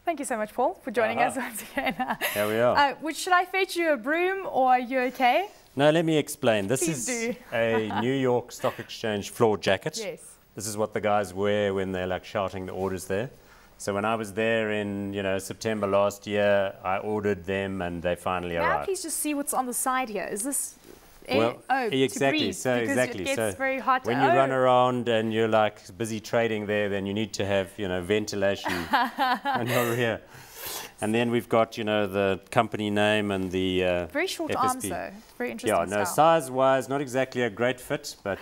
Thank you so much, Paul, for joining us once again. There we are. Should I fetch you a broom, or are you okay? No, let me explain. This Please is do. a New York Stock Exchange floor jacket. Yes. This is what the guys wear when they're like shouting the orders there. So when I was there in September last year, I ordered them and they finally May I arrived. please just see what's on the side here? Is this Well, exactly. to breathe, So because exactly. it gets So very hot. when you run around and you're like busy trading there, then you need to have ventilation on your rear. And then we've got the company name and the very short FSP. arms though. Very interesting. Yeah, no, size-wise, not exactly a great fit, but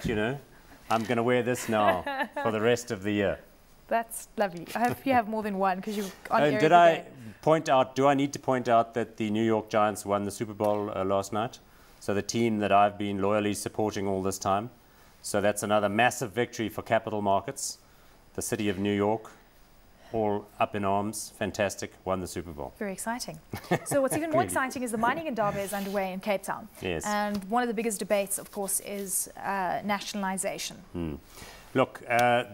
I'm going to wear this now for the rest of the year. That's lovely. I hope you have more than one, because you're on air Did every I day. point out? Do I need to point out that the New York Giants won the Super Bowl last night? So the team that I've been loyally supporting all this time. So that's another massive victory for capital markets. The city of New York, all up in arms, fantastic, won the Super Bowl. Very exciting. So what's even more exciting is the mining indaba is underway in Cape Town. Yes. And one of the biggest debates, of course, is nationalisation. Look,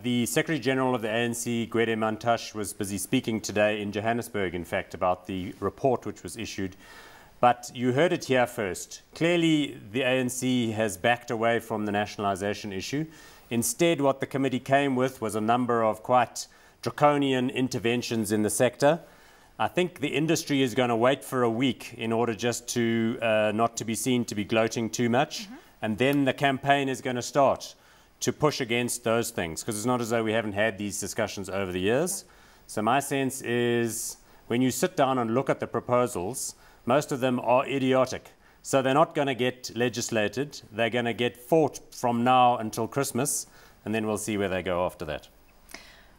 the Secretary General of the ANC, Gwede Mantashe, was busy speaking today in Johannesburg, in fact, about the report which was issued. But you heard it here first. Clearly, the ANC has backed away from the nationalisation issue. Instead, what the committee came with was a number of quite draconian interventions in the sector. I think the industry is going to wait for a week in order just to not to be seen to be gloating too much. And then the campaign is going to start to push against those things, because it's not as though we haven't had these discussions over the years. So my sense is when you sit down and look at the proposals, most of them are idiotic. So they're not going to get legislated. They're going to get fought from now until Christmas, and then we'll see where they go after that.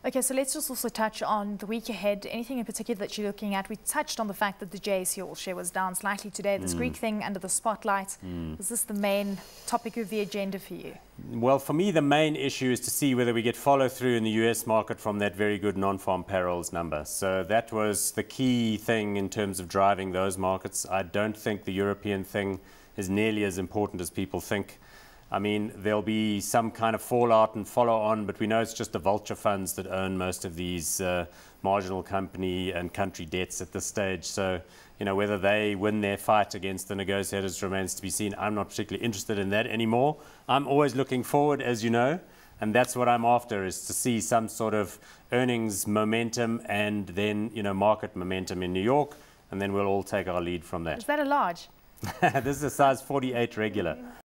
Okay, so let's just also touch on the week ahead. Anything in particular that you're looking at? We touched on the fact that the JSE All Share was down slightly today. This Greek thing under the spotlight. Is this the main topic of the agenda for you? Well, for me, the main issue is to see whether we get follow-through in the US market from that very good non-farm payrolls number. So that was the key thing in terms of driving those markets. I don't think the European thing is nearly as important as people think. I mean, there'll be some kind of fallout and follow-on, but we know it's just the vulture funds that own most of these marginal company and country debts at this stage. So, whether they win their fight against the negotiators remains to be seen. I'm not particularly interested in that anymore. I'm always looking forward, as you know, and that's what I'm after, is to see some sort of earnings momentum and then, market momentum in New York, and then we'll all take our lead from that. Is that a large? This is a size 48 regular.